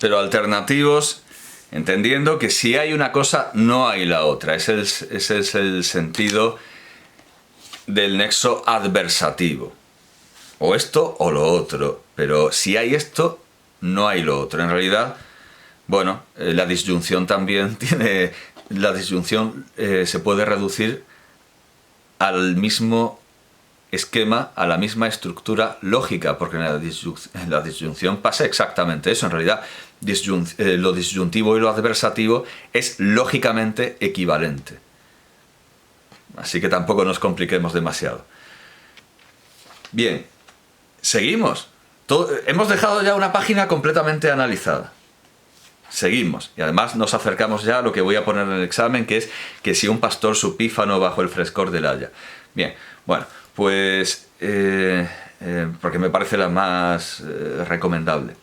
pero alternativos, entendiendo que si hay una cosa, no hay la otra. Ese es el sentido del nexo adversativo. O esto o lo otro. Pero si hay esto, no hay lo otro. En realidad, bueno, la disyunción también tiene... La disyunción se puede reducir al mismo esquema, a la misma estructura lógica, porque en la disyunción pasa exactamente eso. En realidad, lo disyuntivo y lo adversativo es lógicamente equivalente. Así que tampoco nos compliquemos demasiado. Bien, seguimos. Hemos dejado ya una página completamente analizada. Seguimos. Y además nos acercamos ya a lo que voy a poner en el examen, que es que si un pastor supífano bajo el frescor del haya. Bien, bueno, pues... porque me parece la más recomendable.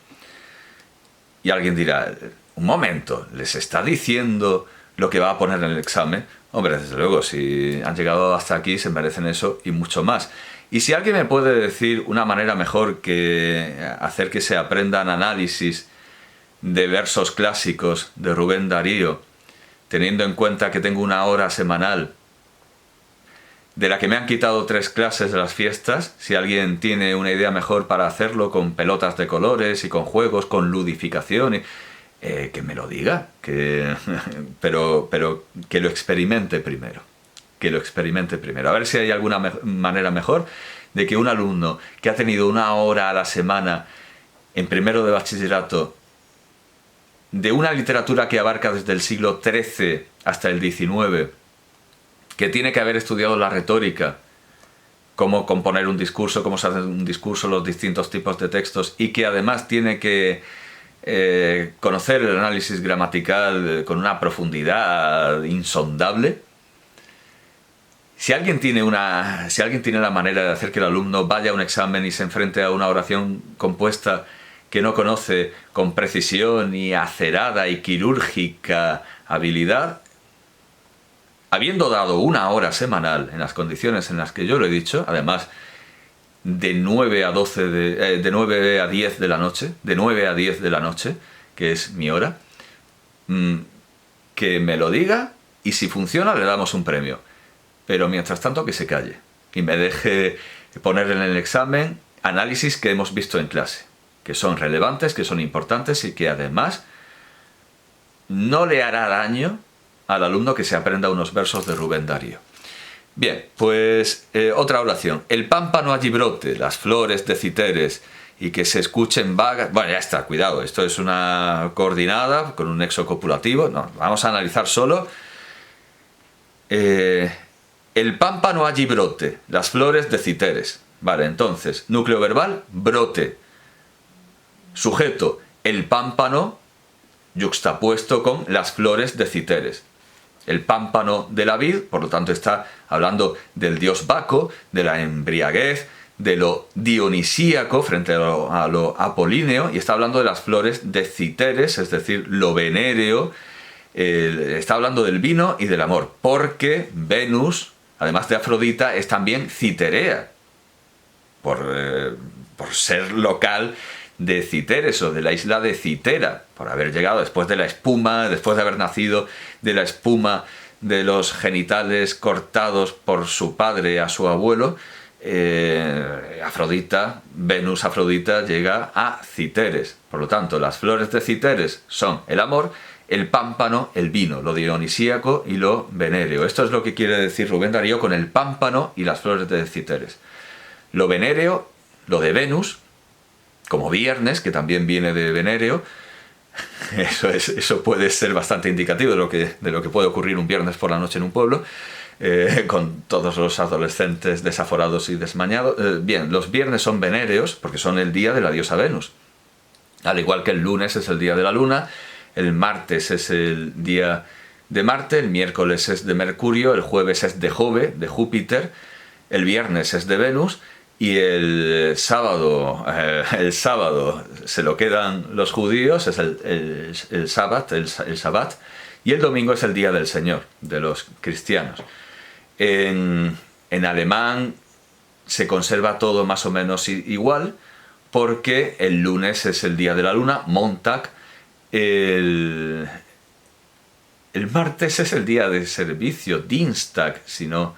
Y alguien dirá, un momento, ¿les está diciendo lo que va a poner en el examen? Hombre, desde luego, si han llegado hasta aquí se merecen eso y mucho más. Y si alguien me puede decir una manera mejor que hacer que se aprendan análisis de versos clásicos de Rubén Darío, teniendo en cuenta que tengo una hora semanal, de la que me han quitado 3 clases de las fiestas, si alguien tiene una idea mejor para hacerlo con pelotas de colores y con juegos, con ludificación, que me lo diga, pero que lo experimente primero. Que lo experimente primero. A ver si hay alguna manera mejor de que un alumno que ha tenido una hora a la semana en primero de bachillerato de una literatura que abarca desde el siglo XIII hasta el XIX, que tiene que haber estudiado la retórica, cómo componer un discurso, cómo se hace un discurso, los distintos tipos de textos, y que además tiene que conocer el análisis gramatical con una profundidad insondable. Si alguien tiene la manera de hacer que el alumno vaya a un examen y se enfrente a una oración compuesta que no conoce con precisión y acerada y quirúrgica habilidad, habiendo dado una hora semanal en las condiciones en las que yo lo he dicho, además de 9 a 10 de la noche, de 9 a 10 de la noche, que es mi hora, que me lo diga y si funciona le damos un premio. Pero mientras tanto que se calle y me deje poner en el examen análisis que hemos visto en clase, que son relevantes, que son importantes y que además no le hará daño al alumno que se aprenda unos versos de Rubén Darío. Bien, pues otra oración. El pámpano allí brote, las flores de citeres y que se escuchen vagas... Bueno, ya está, cuidado, esto es una coordinada con un nexo copulativo. No, vamos a analizar solo... el pámpano allí brote, las flores de citeres. Vale, entonces, núcleo verbal, brote. Sujeto, el pámpano, yuxtapuesto con las flores de citeres. El pámpano de la vid, por lo tanto está hablando del dios Baco, de la embriaguez, de lo dionisíaco frente a lo apolíneo, y está hablando de las flores de citeres, es decir, lo venéreo. Está hablando del vino y del amor, porque Venus, además de Afrodita, es también citerea, por ser local de Citeres o de la isla de Citera, por haber llegado después de la espuma, después de haber nacido de la espuma de los genitales cortados por su padre a su abuelo. Afrodita, Venus Afrodita llega a Citeres. Por lo tanto, las flores de Citeres son el amor, el pámpano, el vino, lo dionisíaco y lo venéreo. Esto es lo que quiere decir Rubén Darío con el pámpano y las flores de Citeres. Lo venéreo, lo de Venus, como viernes, que también viene de venéreo, eso puede ser bastante indicativo de lo que puede ocurrir un viernes por la noche en un pueblo, con todos los adolescentes desaforados y desmañados. Bien, los viernes son venéreos porque son el día de la diosa Venus. Al igual que el lunes es el día de la luna, el martes es el día de Marte, el miércoles es de Mercurio, el jueves es de Jove, de Júpiter, el viernes es de Venus, y el sábado se lo quedan los judíos, es el Sabbat, y el domingo es el día del Señor, de los cristianos. En alemán se conserva todo más o menos igual, porque el lunes es el día de la luna, Montag, el martes es el día de servicio, Dienstag, si no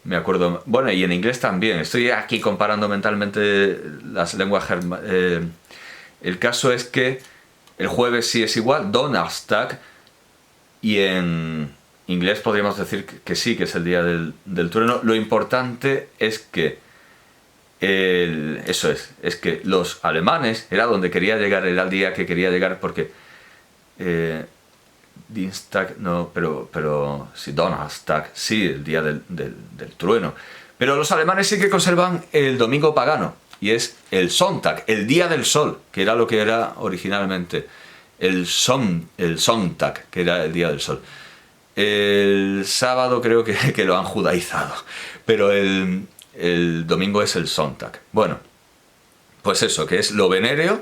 me acuerdo. Bueno, y en inglés también. Estoy aquí comparando mentalmente las lenguas el caso es que el jueves sí es igual, Donnerstag, y en inglés podríamos decir que sí, que es el día del trueno. Lo importante es que eso es que los alemanes, era donde quería llegar, era el día que quería llegar, porque Dienstag no, pero sí, Donnerstag, sí, el día del trueno. Pero los alemanes sí que conservan el domingo pagano, y es el Sonntag, el día del sol, que era lo que era originalmente el Sonntag, que era el día del sol. El sábado creo que lo han judaizado, pero el domingo es el Sonntag. Bueno, pues eso, que es lo venéreo,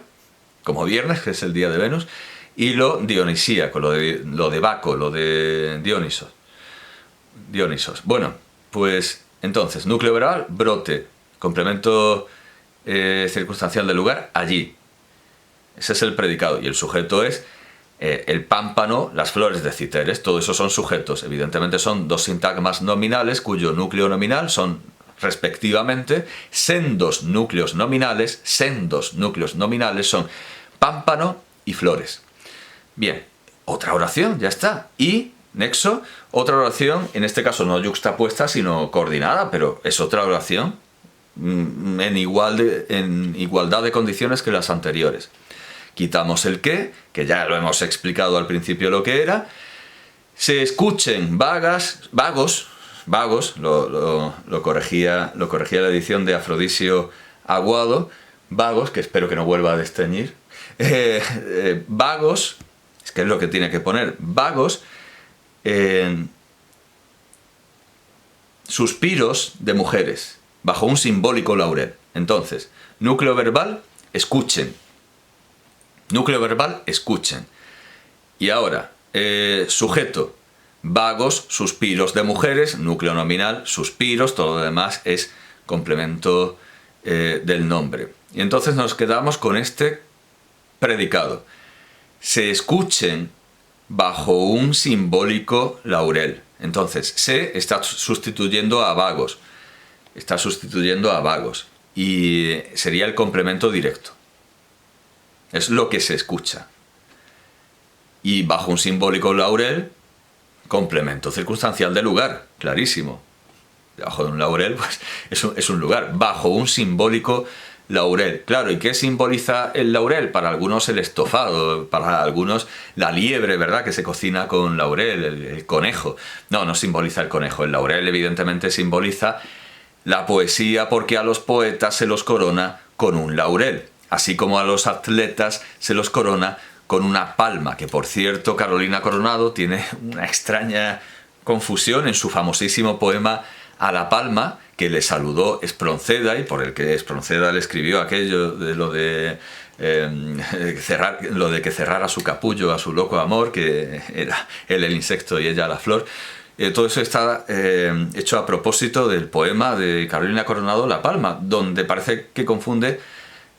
como viernes, que es el día de Venus, y lo dionisíaco, lo de Baco, lo de Dionisos. Bueno, pues entonces, núcleo verbal, brote, complemento circunstancial del lugar, allí. Ese es el predicado, y el sujeto es el pámpano, las flores de Citeres. Todo eso son sujetos. Evidentemente son dos sintagmas nominales cuyo núcleo nominal son respectivamente sendos núcleos nominales son pámpano y flores. Bien, otra oración, ya está. Y, nexo, otra oración, en este caso no yuxtapuesta, sino coordinada, pero es otra oración en igualdad de condiciones que las anteriores. Quitamos el que ya lo hemos explicado al principio lo que era. Se escuchen vagos, lo corregía la edición de Afrodisio Aguado, vagos, que espero que no vuelva a desteñir. Vagos, es que es lo que tiene que poner, vagos, suspiros de mujeres, bajo un simbólico laurel. Entonces, núcleo verbal, escuchen. Núcleo verbal, escuchen. Y ahora, sujeto, vagos, suspiros de mujeres, núcleo nominal, suspiros, todo lo demás es complemento del nombre. Y entonces nos quedamos con este predicado. Se escuchen bajo un simbólico laurel. Entonces, se está sustituyendo a vagos. Y sería el complemento directo. Es lo que se escucha. Y bajo un simbólico laurel, complemento circunstancial del lugar, clarísimo. Debajo de un laurel, pues es un lugar. Bajo un simbólico laurel. Claro, ¿y qué simboliza el laurel? Para algunos el estofado, para algunos la liebre, ¿verdad? Que se cocina con laurel, el conejo. No simboliza el conejo. El laurel evidentemente simboliza la poesía, porque a los poetas se los corona con un laurel. Así como a los atletas se los corona con una palma, que por cierto Carolina Coronado tiene una extraña confusión en su famosísimo poema A la palma, que le saludó Espronceda, y por el que Espronceda le escribió aquello de lo de que cerrara su capullo a su loco amor, que era él el insecto y ella la flor. Todo eso está hecho a propósito del poema de Carolina Coronado, La palma, donde parece que confunde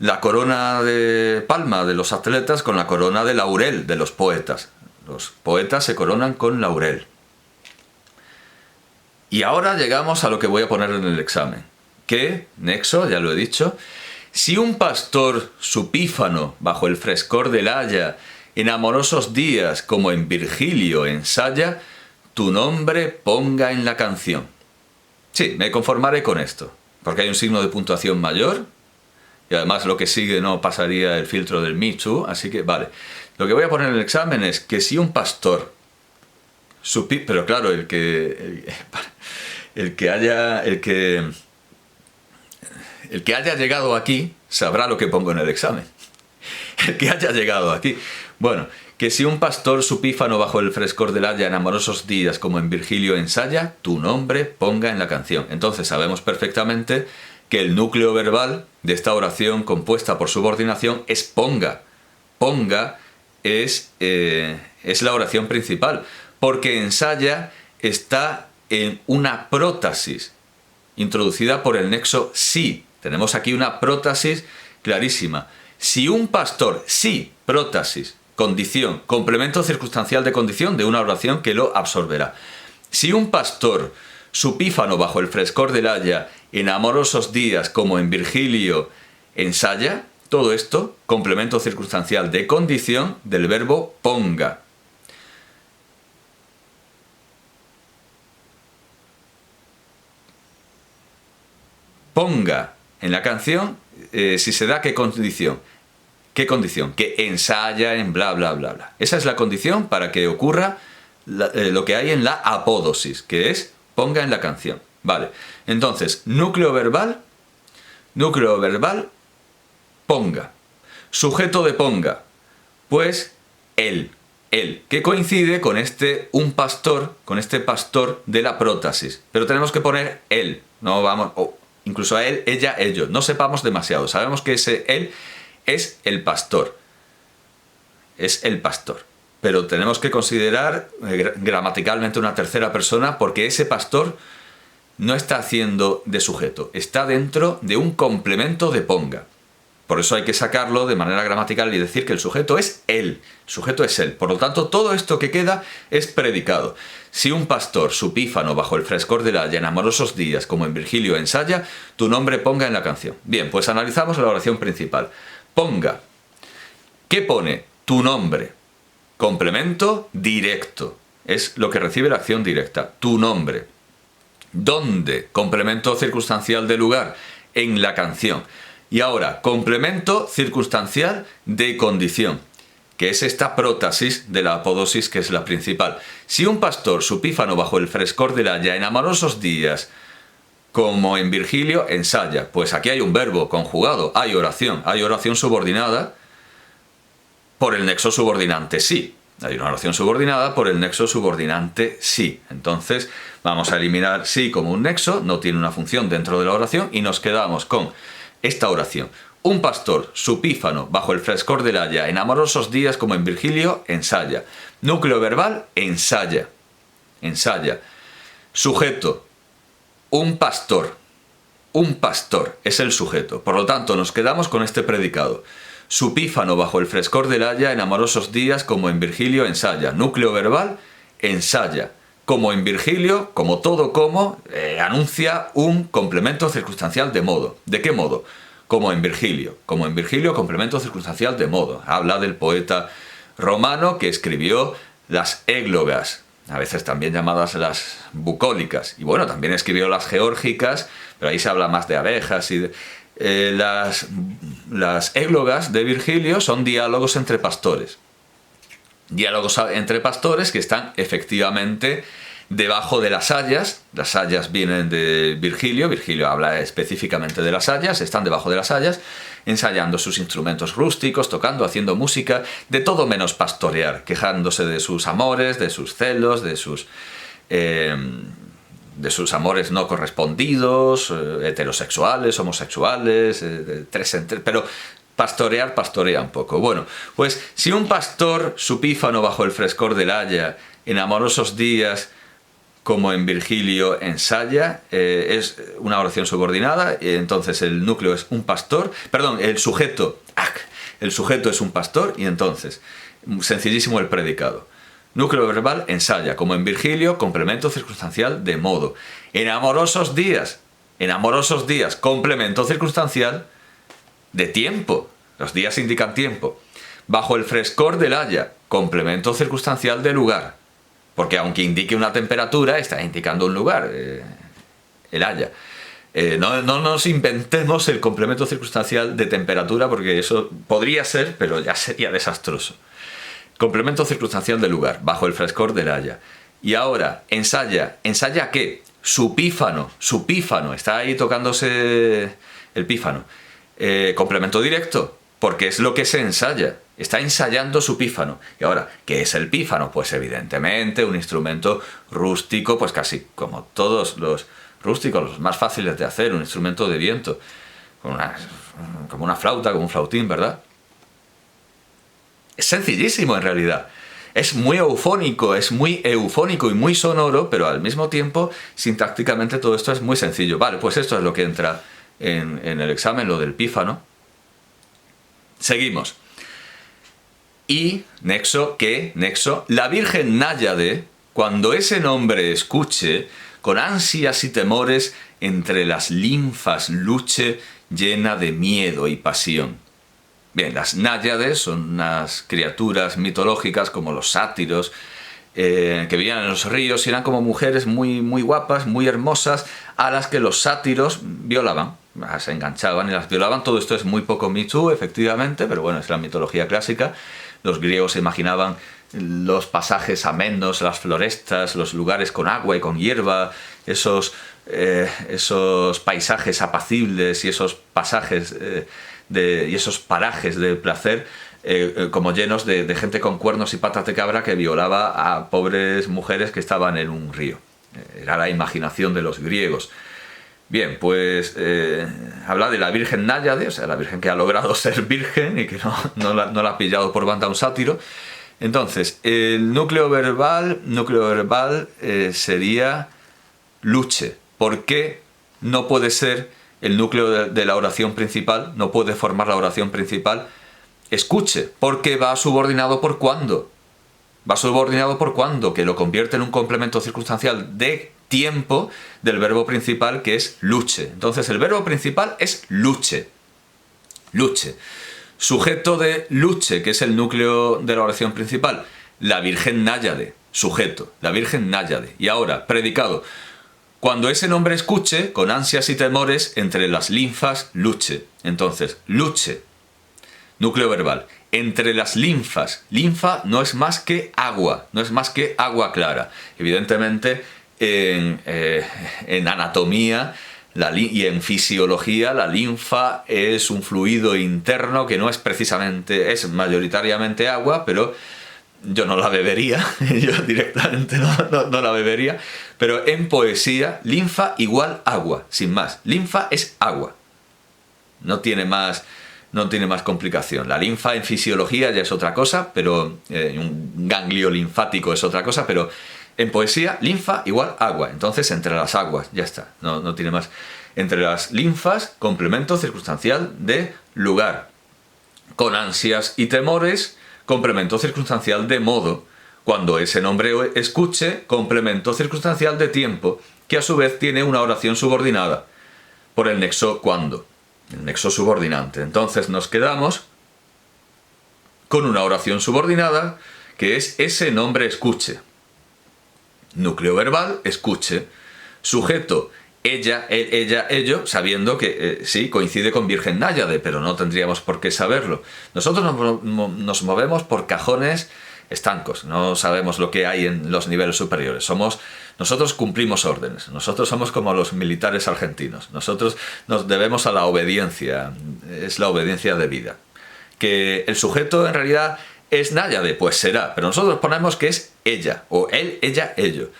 la corona de palma de los atletas con la corona de laurel de los poetas. Los poetas se coronan con laurel. Y ahora llegamos a lo que voy a poner en el examen. Que, nexo, ya lo he dicho, si un pastor supífano bajo el frescor del haya, en amorosos días como en Virgilio ensaya, tu nombre ponga en la canción. Sí, me conformaré con esto, porque hay un signo de puntuación mayor. Y además lo que sigue no pasaría el filtro del Me Too, así que vale. Lo que voy a poner en el examen es que si un pastor, pero claro, el que haya llegado aquí sabrá lo que pongo en el examen. El que haya llegado aquí. Bueno, que si un pastor supífano bajo el frescor del haya en amorosos días como en Virgilio ensaya, tu nombre ponga en la canción. Entonces sabemos perfectamente que el núcleo verbal de esta oración compuesta por subordinación es ponga. Ponga es la oración principal, porque ensaya está en una prótasis introducida por el nexo si. Tenemos aquí una prótasis clarísima. Si un pastor, sí, prótasis, condición, complemento circunstancial de condición de una oración que lo absorberá. Si un pastor, su pífano bajo el frescor del haya, en amorosos días como en Virgilio, ensaya, todo esto, complemento circunstancial de condición del verbo ponga. Ponga en la canción, si se da, ¿qué condición? ¿Qué condición? Que ensaya en bla, bla, bla, bla. Esa es la condición para que ocurra lo que hay en la apódosis, que es ponga en la canción. Vale, entonces, núcleo verbal, ponga. Sujeto de ponga, pues él, que coincide con un pastor, con este pastor de la prótasis. Pero tenemos que poner él, no vamos, incluso a él, ella, ellos. No sepamos demasiado, sabemos que ese él es el pastor. Es el pastor. Pero tenemos que considerar gramaticalmente una tercera persona porque ese pastor no está haciendo de sujeto, está dentro de un complemento de ponga. Por eso hay que sacarlo de manera gramatical y decir que el sujeto es él. El sujeto es él. Por lo tanto, todo esto que queda es predicado. Si un pastor, su pífano bajo el frescor del haya en amorosos días, como en Virgilio ensaya, tu nombre ponga en la canción. Bien, pues analizamos la oración principal. Ponga. ¿Qué pone? Tu nombre. Complemento directo. Es lo que recibe la acción directa. Tu nombre. ¿Dónde? Complemento circunstancial de lugar. En la canción. Y ahora, complemento circunstancial de condición, que es esta prótasis de la apodosis, que es la principal. Si un pastor, su pífano bajo el frescor del haya en amorosos días, como en Virgilio, ensaya. Pues aquí hay un verbo conjugado, hay oración subordinada por el nexo subordinante sí. Hay una oración subordinada por el nexo subordinante sí. Entonces, vamos a eliminar sí como un nexo, no tiene una función dentro de la oración, y nos quedamos con esta oración. Un pastor, su pífano, bajo el frescor del haya, en amorosos días como en Virgilio, ensaya. Núcleo verbal, ensaya. Ensaya. Sujeto, un pastor. Un pastor es el sujeto. Por lo tanto, nos quedamos con este predicado. Su pífano, bajo el frescor del haya, en amorosos días como en Virgilio, ensaya. Núcleo verbal, ensaya. Como en Virgilio, como todo como, anuncia un complemento circunstancial de modo. ¿De qué modo? Como en Virgilio. Como en Virgilio, complemento circunstancial de modo. Habla del poeta romano que escribió las églogas, a veces también llamadas las bucólicas. Y bueno, también escribió las geórgicas, pero ahí se habla más de abejas y las églogas de Virgilio son diálogos entre pastores. Diálogos entre pastores que están efectivamente debajo de las hayas. Las hayas vienen de Virgilio. Virgilio habla específicamente de las hayas. Están debajo de las hayas, ensayando sus instrumentos rústicos, tocando, haciendo música, de todo menos pastorear, quejándose de sus amores, de sus celos, de sus amores no correspondidos, heterosexuales, homosexuales, de tres en tres, pero pastorea un poco. Bueno, pues si un pastor, su pífano bajo el frescor del haya, en amorosos días, como en Virgilio, ensaya, es una oración subordinada, entonces el núcleo es un pastor, perdón, el sujeto es un pastor, y entonces, sencillísimo el predicado. Núcleo verbal, ensaya, como en Virgilio, complemento circunstancial de modo. En amorosos días, complemento circunstancial de tiempo. Los días indican tiempo. Bajo el frescor del haya, complemento circunstancial de lugar. Porque aunque indique una temperatura, está indicando un lugar, el haya. No nos inventemos el complemento circunstancial de temperatura, porque eso podría ser, pero ya sería desastroso. Complemento circunstancial de lugar, bajo el frescor del haya. Y ahora, ensaya. ¿Ensaya qué? Su pífano, está ahí tocándose el pífano. Complemento directo, porque es lo que se ensaya. Está ensayando su pífano. Y ahora, ¿qué es el pífano? Pues evidentemente un instrumento rústico, pues casi como todos los rústicos, los más fáciles de hacer, un instrumento de viento, como una flauta, como un flautín, ¿verdad? Es sencillísimo en realidad. Es muy eufónico y muy sonoro, pero al mismo tiempo, sintácticamente todo esto es muy sencillo. Vale, pues esto es lo que entra en el examen, lo del pífano. Seguimos. Y, nexo, ¿qué? Nexo, la Virgen Náyade, cuando ese nombre escuche, con ansias y temores, entre las linfas luche, llena de miedo y pasión. Bien, las náyades son unas criaturas mitológicas como los sátiros, que vivían en los ríos y eran como mujeres muy, muy guapas, muy hermosas, a las que los sátiros violaban, se enganchaban y las violaban. Todo esto es muy poco Michu, efectivamente, pero bueno, es la mitología clásica. Los griegos se imaginaban los pasajes amenos, las florestas, los lugares con agua y con hierba, esos paisajes apacibles y esos pasajes y esos parajes de placer, como llenos de gente con cuernos y patas de cabra que violaba a pobres mujeres que estaban en un río. Era la imaginación de los griegos. Bien, pues habla de la Virgen Náyade, o sea, la Virgen que ha logrado ser virgen y que no la ha pillado por banda un sátiro. Entonces, el núcleo verbal sería luche. ¿Por qué no puede ser el núcleo de la oración principal? No puede formar la oración principal escuche, porque va subordinado por cuándo. Va subordinado por cuándo, que lo convierte en un complemento circunstancial de tiempo del verbo principal, que es luche. Entonces el verbo principal es luche. Luche. Sujeto de luche, que es el núcleo de la oración principal, la Virgen Náyade. Sujeto, la Virgen Náyade. Y ahora, predicado. Cuando ese nombre escuche, con ansias y temores, entre las linfas luche. Entonces, luche. Núcleo verbal. Entre las linfas. Linfa no es más que agua, no es más que agua clara. Evidentemente, en anatomía y en fisiología, la linfa es un fluido interno que no es precisamente, es mayoritariamente agua, pero yo no la bebería, yo directamente no la bebería, pero en poesía, linfa igual agua, sin más. Linfa es agua, no tiene más complicación. La linfa en fisiología ya es otra cosa, pero un ganglio linfático es otra cosa, pero en poesía, linfa igual agua. Entonces, entre las aguas, ya está, no tiene más. Entre las linfas, complemento circunstancial de lugar. Con ansias y temores, complemento circunstancial de modo. Cuando ese nombre escuche, complemento circunstancial de tiempo, que a su vez tiene una oración subordinada por el nexo cuando. El nexo subordinante. Entonces nos quedamos con una oración subordinada que es ese nombre escuche. Núcleo verbal, escuche. Sujeto, ella, ello, sabiendo que sí, coincide con Virgen Náyade, pero no tendríamos por qué saberlo. Nosotros nos movemos por cajones estancos, no sabemos lo que hay en los niveles superiores. Nosotros cumplimos órdenes, nosotros somos como los militares argentinos, nosotros nos debemos a la obediencia, es la obediencia debida. Que el sujeto en realidad es náyade, pues será, pero nosotros ponemos que es ella, o él, ella, ello.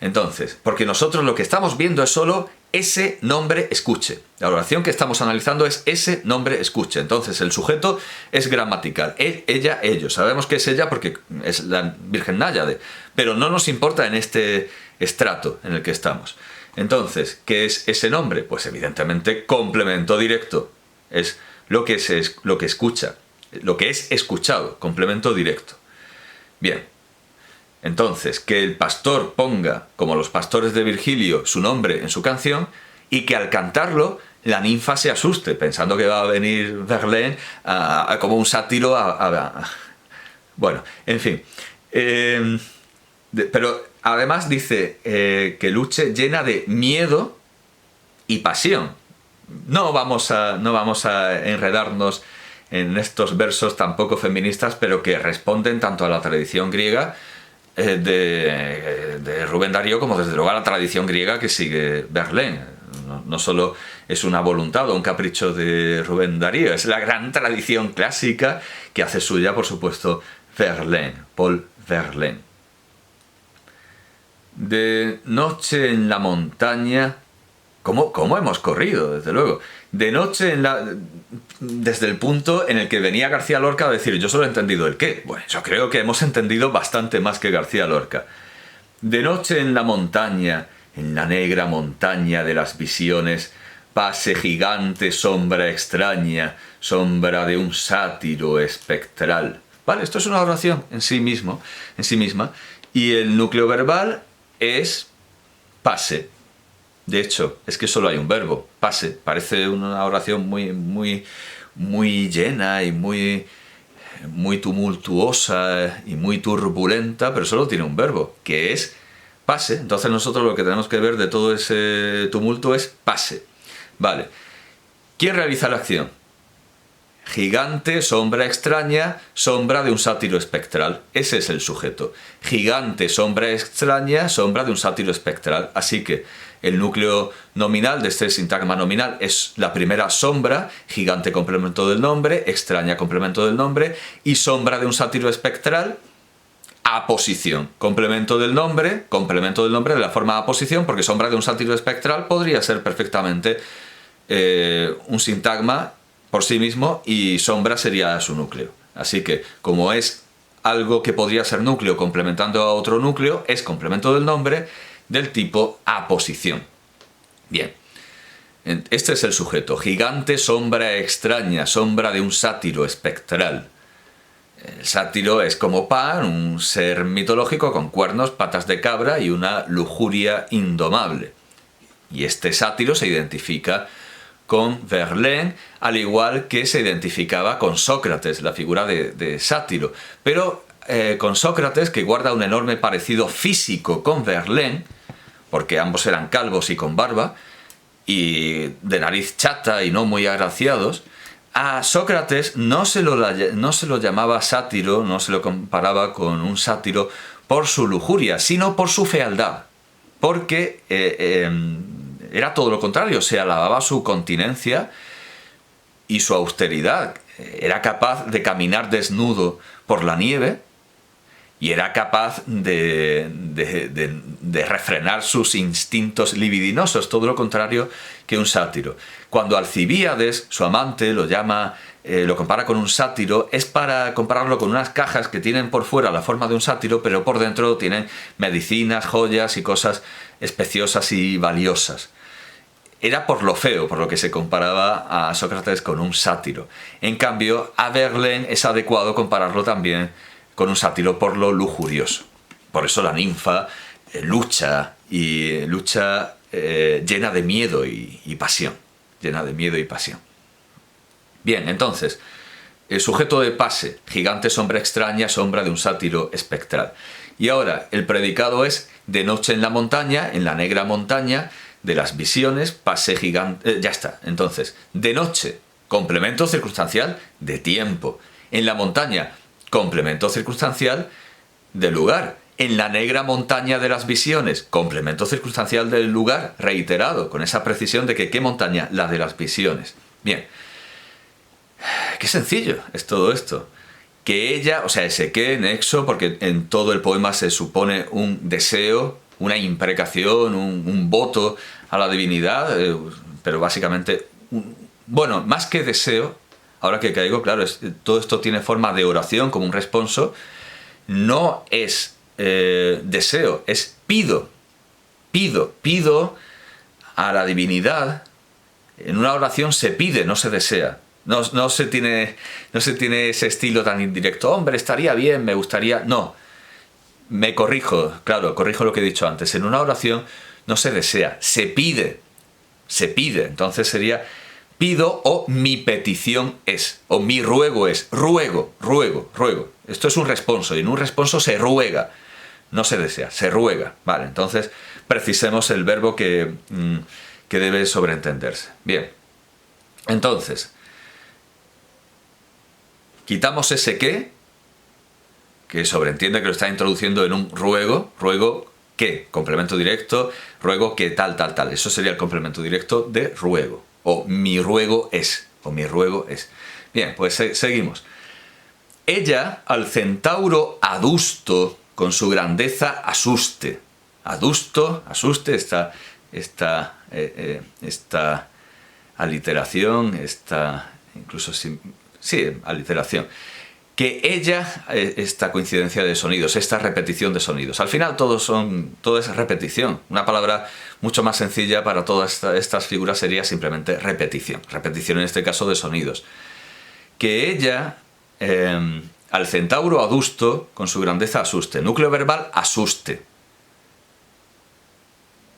Entonces, porque nosotros lo que estamos viendo es solo ese nombre escuche. La oración que estamos analizando es ese nombre escuche. Entonces, el sujeto es gramatical. Él, ella, ellos. Sabemos que es ella porque es la Virgen Náyade, pero no nos importa en este estrato en el que estamos. Entonces, ¿qué es ese nombre? Pues evidentemente complemento directo. Es lo que escucha, lo que es escuchado, complemento directo. Bien. Entonces, que el pastor ponga, como los pastores de Virgilio, su nombre en su canción y que al cantarlo la ninfa se asuste, pensando que va a venir Verlaine como un sátiro Bueno, en fin. Pero además dice que luche llena de miedo y pasión. No vamos a enredarnos en estos versos tampoco feministas, pero que responden tanto a la tradición griega de Rubén Darío como desde luego a la tradición griega que sigue Verlaine. No solo es una voluntad o un capricho de Rubén Darío, es la gran tradición clásica que hace suya, por supuesto, Verlaine, Paul Verlaine. De noche en la montaña, ¿cómo hemos corrido, desde luego? De noche desde el punto en el que venía García Lorca a decir, yo solo he entendido el qué. Bueno, yo creo que hemos entendido bastante más que García Lorca. De noche en la montaña, en la negra montaña de las visiones, pase gigante sombra extraña, sombra de un sátiro espectral. ¿Vale? Esto es una oración en sí mismo, en sí misma. Y el núcleo verbal es pase. De hecho, es que solo hay un verbo, pase. Parece una oración muy llena y muy tumultuosa y muy turbulenta, pero solo tiene un verbo, que es pase. Entonces nosotros lo que tenemos que ver de todo ese tumulto es pase. Vale. ¿Quién realiza la acción? Gigante, sombra extraña, sombra de un sátiro espectral. Ese es el sujeto. Gigante, sombra extraña, sombra de un sátiro espectral. Así que el núcleo nominal de este sintagma nominal es la primera sombra, gigante complemento del nombre, extraña complemento del nombre, y sombra de un sátiro espectral, aposición. Complemento del nombre de la forma aposición, porque sombra de un sátiro espectral podría ser perfectamente un sintagma por sí mismo y sombra sería su núcleo. Así que, como es algo que podría ser núcleo complementando a otro núcleo, es complemento del nombre del tipo aposición. Bien, este es el sujeto. Gigante, sombra extraña, sombra de un sátiro espectral. El sátiro es como Pan, un ser mitológico con cuernos, patas de cabra y una lujuria indomable. Y este sátiro se identifica con Verlaine, al igual que se identificaba con Sócrates, la figura de sátiro. Pero con Sócrates, que guarda un enorme parecido físico con Verlaine, porque ambos eran calvos y con barba, y de nariz chata y no muy agraciados, a Sócrates no se lo llamaba sátiro, no se lo comparaba con un sátiro por su lujuria, sino por su fealdad, porque era todo lo contrario, se alababa su continencia y su austeridad. Era capaz de caminar desnudo por la nieve y era capaz de refrenar sus instintos libidinosos, todo lo contrario que un sátiro. Cuando Alcibíades, su amante, lo compara con un sátiro, es para compararlo con unas cajas que tienen por fuera la forma de un sátiro, pero por dentro tienen medicinas, joyas y cosas especiosas y valiosas. Era por lo feo, por lo que se comparaba a Sócrates con un sátiro. En cambio, a Verlaine es adecuado compararlo también con un sátiro por lo lujurioso. Por eso la ninfa lucha llena de miedo y pasión. Llena de miedo y pasión. Bien, entonces, el sujeto de pase, gigante, sombra extraña, sombra de un sátiro espectral. Y ahora, el predicado es de noche en la montaña, en la negra montaña, de las visiones, pase gigante... ya está. Entonces, de noche, complemento circunstancial de tiempo. En la montaña, complemento circunstancial de lugar. En la negra montaña de las visiones, complemento circunstancial del lugar, reiterado, con esa precisión de que ¿qué montaña? La de las visiones. Bien. Qué sencillo es todo esto. Que ella, o sea, ese qué, nexo, porque en todo el poema se supone un deseo, una imprecación, un voto a la divinidad, pero básicamente, bueno, más que deseo, ahora que caigo, claro, todo esto tiene forma de oración, como un responso, no es deseo, es pido a la divinidad. En una oración se pide, no se desea. No se tiene ese estilo tan indirecto. Hombre, estaría bien, me gustaría... No, me corrijo, claro, corrijo lo que he dicho antes. En una oración no se desea, se pide. Entonces sería pido o mi petición es, o mi ruego es. Ruego. Esto es un responso, y en un responso se ruega. No se desea, se ruega. Vale, entonces precisemos el verbo que debe sobreentenderse. Bien, entonces... quitamos ese que sobreentiende que lo está introduciendo en un ruego. Ruego que, complemento directo, ruego que tal. Eso sería el complemento directo de ruego. O mi ruego es. Bien, pues seguimos. Ella al centauro adusto con su grandeza asuste. Asuste, esta aliteración, incluso sin... Sí, aliteración. Que ella, esta coincidencia de sonidos, esta repetición de sonidos. Al final todo es repetición. Una palabra mucho más sencilla para todas estas figuras sería simplemente repetición. Repetición en este caso de sonidos. Que ella, al centauro adusto con su grandeza asuste. Núcleo verbal, asuste.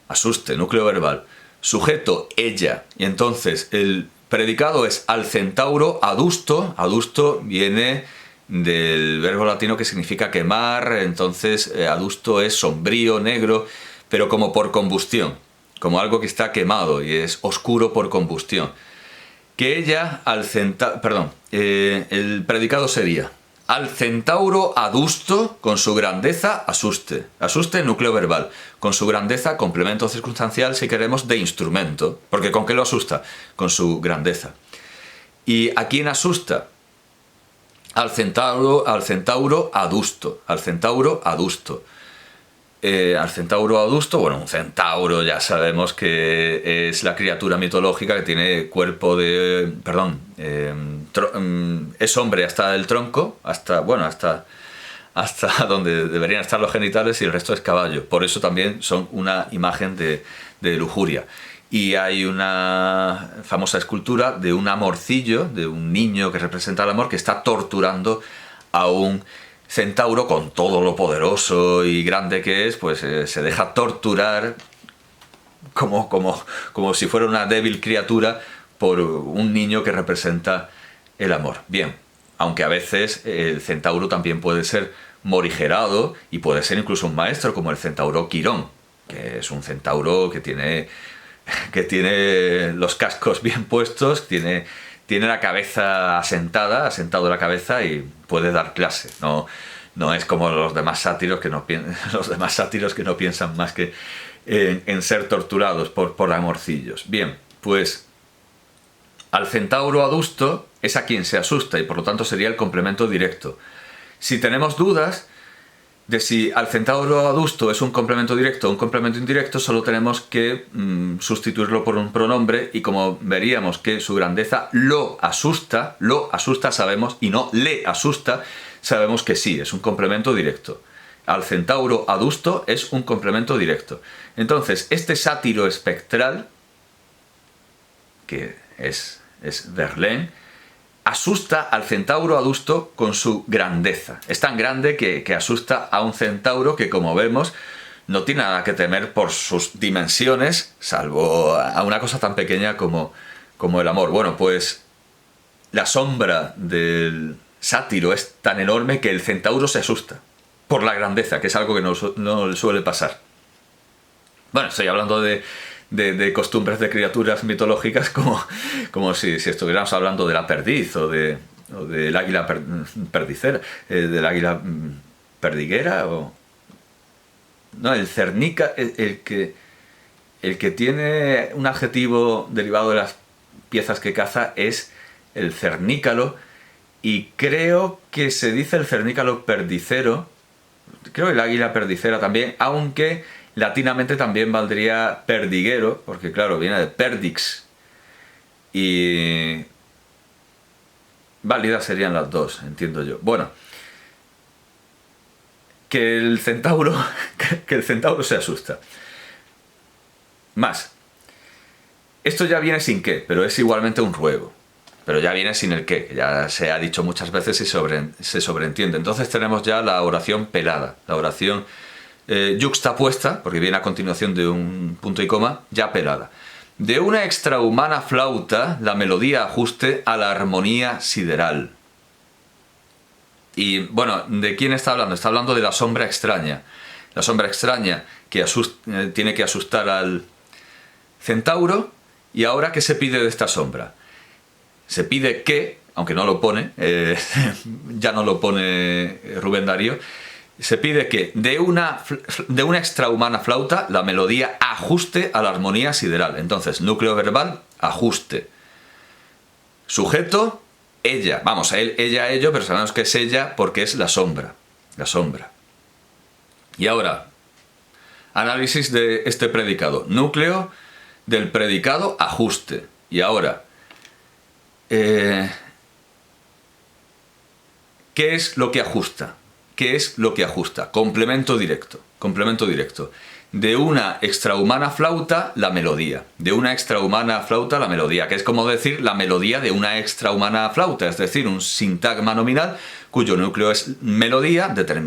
Asuste, núcleo verbal. Sujeto, ella. Y entonces el predicado es al centauro adusto. Adusto viene del verbo latino que significa quemar. Entonces adusto es sombrío, negro, pero como por combustión. Como algo que está quemado y es oscuro por combustión. Que ella al centauro... Perdón, el predicado sería al centauro adusto con su grandeza asuste. Asuste, núcleo verbal. Con su grandeza, complemento circunstancial, si queremos, de instrumento. Porque ¿con qué lo asusta? Con su grandeza. ¿Y a quién asusta? Al centauro adusto. Al centauro adusto. Al centauro adusto, bueno, un centauro ya sabemos que es la criatura mitológica que tiene cuerpo de... Perdón, es hombre hasta el tronco, hasta donde deberían estar los genitales, y el resto es caballo. Por eso también son una imagen de lujuria. Y hay una famosa escultura de un amorcillo, de un niño que representa el amor, que está torturando a un centauro con todo lo poderoso y grande que es, pues se deja torturar como si fuera una débil criatura por un niño que representa el amor. Bien, aunque a veces el centauro también puede ser morigerado y puede ser incluso un maestro, como el centauro Quirón, que es un centauro que tiene los cascos bien puestos, tiene la cabeza asentado la cabeza, y puede dar clase. No es como los demás sátiros que no piensan más que en ser torturados por amorcillos. Bien, pues al centauro adusto es a quien se asusta y por lo tanto sería el complemento directo. Si tenemos dudas de si al centauro adusto es un complemento directo o un complemento indirecto, solo tenemos que sustituirlo por un pronombre, y como veríamos que su grandeza lo asusta sabemos, y no le asusta, sabemos que sí, es un complemento directo. Al centauro adusto es un complemento directo. Entonces, este sátiro espectral, que es Verlaine, asusta al centauro adusto con su grandeza. Es tan grande que asusta a un centauro que, como vemos, no tiene nada que temer por sus dimensiones, salvo a una cosa tan pequeña como el amor. Bueno, pues la sombra del sátiro es tan enorme que el centauro se asusta por la grandeza, que es algo que no le suele pasar. Bueno, estoy hablando de costumbres de criaturas mitológicas como si estuviéramos hablando de la perdiz o del águila perdicera, del águila perdiguera, o... No, el cernica, el que tiene un adjetivo derivado de las piezas que caza es el cernícalo, y creo que se dice el cernícalo perdicero, creo el águila perdicera también, aunque latinamente también valdría perdiguero, porque claro, viene de perdix, y válidas serían las dos, entiendo yo. Bueno, que el centauro se asusta. Más. Esto ya viene sin qué, pero es igualmente un ruego. Pero ya viene sin el qué, que ya se ha dicho muchas veces y se sobreentiende. Entonces tenemos ya la oración pelada, la oración yuxtapuesta, porque viene a continuación de un punto y coma, ya pelada. De una extrahumana flauta, la melodía ajuste a la armonía sideral. Y bueno, ¿de quién está hablando? Está hablando de la sombra extraña. La sombra extraña que tiene que asustar al centauro. ¿Y ahora qué se pide de esta sombra? Se pide que, aunque no lo pone, ya no lo pone Rubén Darío, se pide que de una extrahumana flauta la melodía ajuste a la armonía sideral. Entonces, núcleo verbal, ajuste. Sujeto, ella. Vamos, ella, ello, pero sabemos que es ella porque es la sombra. La sombra. Y ahora, análisis de este predicado. Núcleo del predicado, ajuste. Y ahora, ¿qué es lo que ajusta? ¿Qué es lo que ajusta? Complemento directo. Complemento directo. de una extrahumana flauta la melodía. De una extrahumana flauta la melodía, que es como decir la melodía de una extrahumana flauta, es decir, un sintagma nominal cuyo núcleo es melodía determinado.